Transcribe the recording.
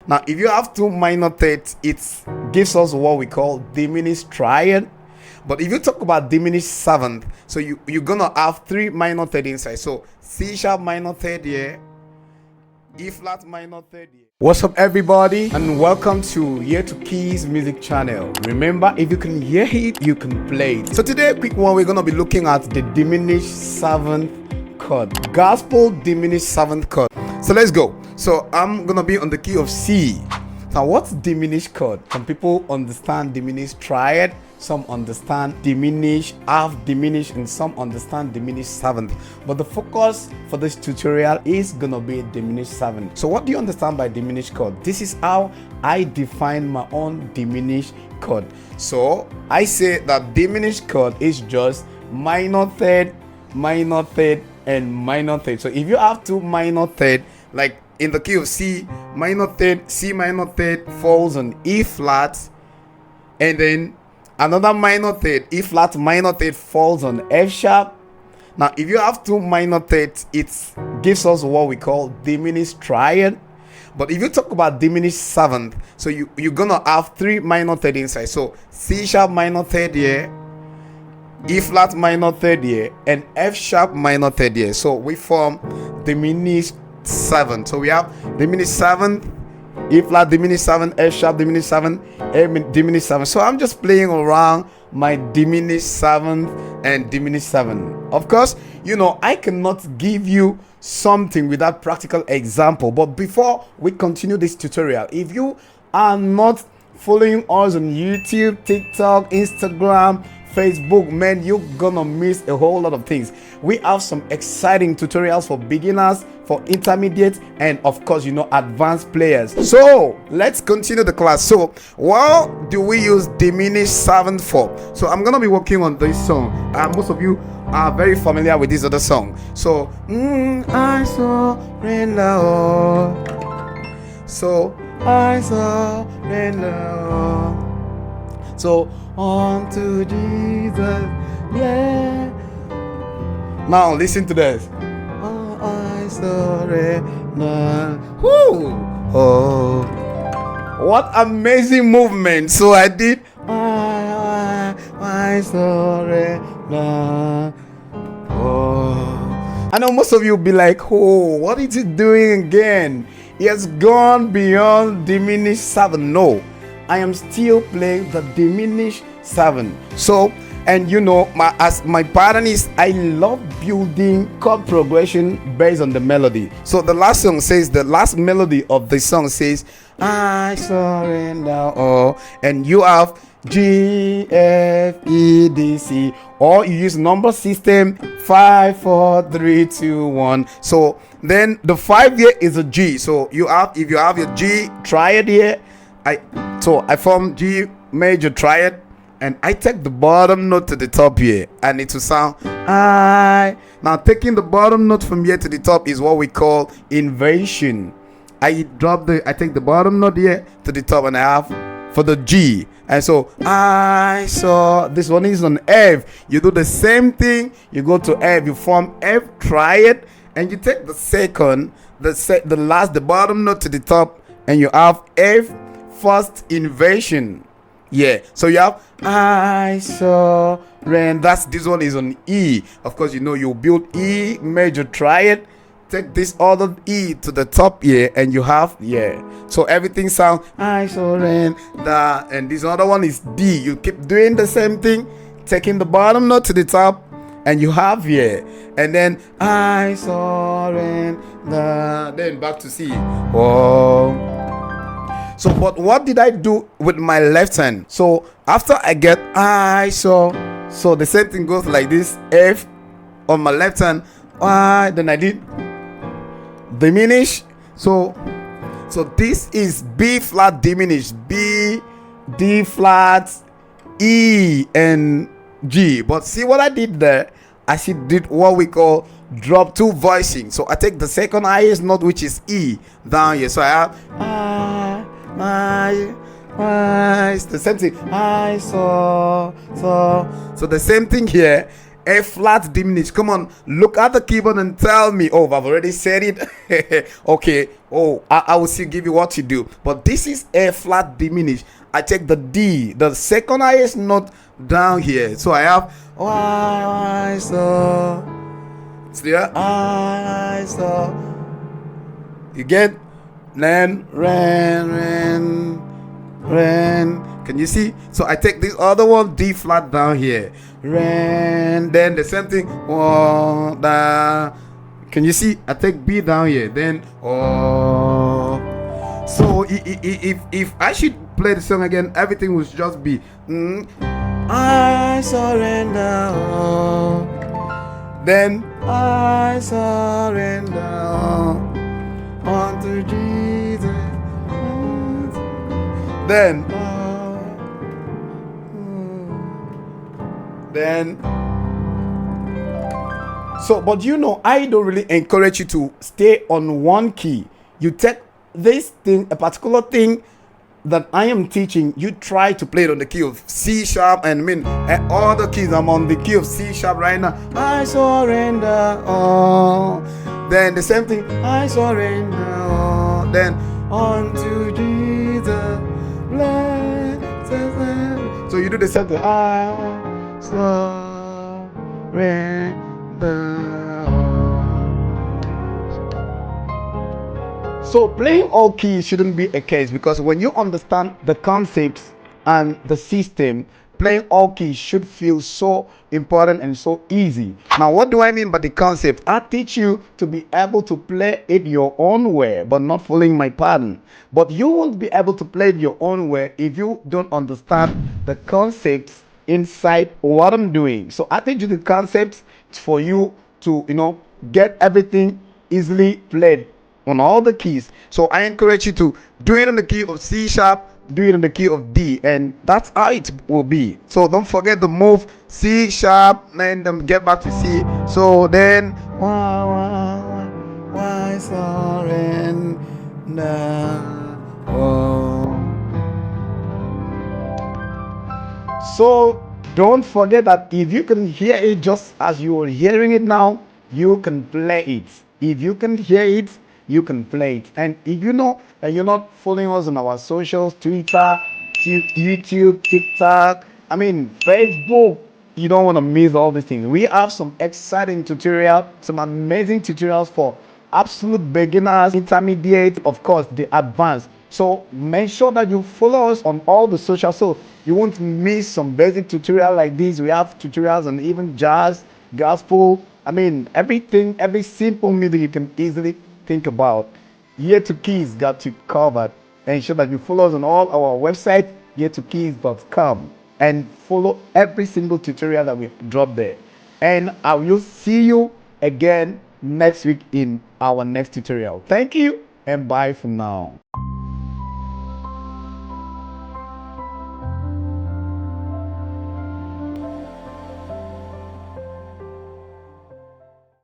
Now, if you have two minor thirds, it gives us what we call diminished triad. But if you talk about diminished seventh, so you're gonna have three minor third inside. So C sharp minor third here, E flat minor third here. What's up, everybody, and welcome to Here to Keys music channel. Remember, if you can hear it, you can play it. So today, quick one, we're gonna be looking at the diminished seventh chord, gospel diminished seventh chord. So let's go. So I'm gonna be on the key of C. Now, what's diminished chord? Some people understand diminished triad, some understand diminished, half diminished, and some understand diminished seventh. But the focus for this tutorial is gonna be diminished seventh. So what do you understand by diminished chord? This is how I define my own diminished chord. So I say that diminished chord is just minor third, and minor third. So if you have two minor third, like in the key of C, minor third, C minor third falls on E flat, and then another minor third, E flat minor third falls on F sharp. Now, if you have two minor thirds, it gives us what we call diminished triad. But if you talk about diminished seventh, so you're gonna have three minor third inside. So C sharp minor third here, E flat minor third here, and F sharp minor third here. So we form diminished seventh. So we have diminished seventh, E flat diminished seventh, F sharp diminished seventh, A diminished seventh. So I'm just playing around my diminished seventh and diminished seventh. Of course, you know, I cannot give you something without practical example. But before we continue this tutorial, if you are not following us on YouTube, TikTok, Instagram, Facebook, man, you're gonna miss a whole lot of things. We have some exciting tutorials for beginners, for intermediate, and of course, you know, advanced players. So let's continue the class. So what do we use diminished seventh for? So I'm gonna be working on this song. Most of you are very familiar with this other song. So I surrender. So I surrender. So unto Jesus, yeah. Now listen to this. Oh, I surrender. Woo! Oh, what amazing movement! So I did. I surrender. Oh, I know most of you will be like, "Oh, what is he doing again? He has gone beyond diminished seven." No, I am still playing the diminished seven. So, and you know, as my pattern is, I love building chord progression based on the melody. So the last song says, the last melody of the song says, I surrender all, and you have G, F, E, D, C, or you use number system 5, 4, 3, 2, 1. So then the 5 here is a G. So you have, if you have your G triad here, I form G major triad, and I take the bottom note to the top here, and it will sound I. Now taking the bottom note from here to the top is what we call inversion. I take the bottom note here to the top, and I have for the G, and so I saw this one is on F. You do the same thing. You go to F, you form F triad, and you take the second, the bottom note to the top, and you have F first inversion. Yeah, so you have I saw rain. This one is on E. Of course, you know, you build E major triad, take this other E to the top here, and you have, yeah, so everything sounds I saw rain, and this other one is D. You keep doing the same thing, taking the bottom note to the top, and you have, yeah, and then I saw rain, then back to C. Oh. So, but what did I do with my left hand? So after I get I saw, so the same thing goes like this, F on my left hand, I, then I did diminish. So So this is B flat diminished, B, D flat, E, and G. But see what I did there? I did what we call drop two voicing. So I take the second highest note, which is E, down here. So I have it's the same thing. I saw. So the same thing here. A flat diminished. Come on, look at the keyboard and tell me. Oh, I've already said it. Okay. Oh, I will still give you what to do. But this is A flat diminished. I take the D, the second highest note, down here. So I have I saw. See, I saw. You get? Then ran. Can you see? So I take this other one, D flat, down here. Ran. Then the same thing. Oh, da. Can you see? I take B down here. Then oh. So if I should play the song again, everything would just be I surrender. Then I surrender unto Jesus. Then so, but you know, I don't really encourage you to stay on one key. You take this thing, a particular thing that I am teaching, you try to play it on the key of C sharp, and all the keys. I'm on the key of C sharp right now. I surrender. Oh, then the same thing. I surrender. Oh, then unto Jesus. So you do the same thing. I surrender. So playing all keys shouldn't be a case, because when you understand the concepts and the system, playing all keys should feel so important and so easy. Now, what do I mean by the concept? I teach you to be able to play it your own way, but not following my pattern. But you won't be able to play it your own way if you don't understand the concepts inside what I'm doing. So I teach you the concepts for you to, get everything easily played on all the keys. So I encourage you to do it on the key of C sharp, do it on the key of D, and that's how it will be. So don't forget to move C sharp and then get back to C. So then why surrender? So don't forget that if you can hear it just as you are hearing it now, you can play it. If you can hear it, you can play it. And if you know that you're not following us on our socials, Twitter, YouTube, TikTok, Facebook, you don't want to miss all these things. We have some exciting tutorials, some amazing tutorials for absolute beginners, intermediate, of course, the advanced. So make sure that you follow us on all the socials so you won't miss some basic tutorial like this. We have tutorials on even jazz, gospel, everything, every simple music you can easily think about. Year to Keys got you covered. Ensure that you follow us on all our website, yeartokeys.com, and follow every single tutorial that we drop there. And I will see you again next week in our next tutorial. Thank you and bye for now.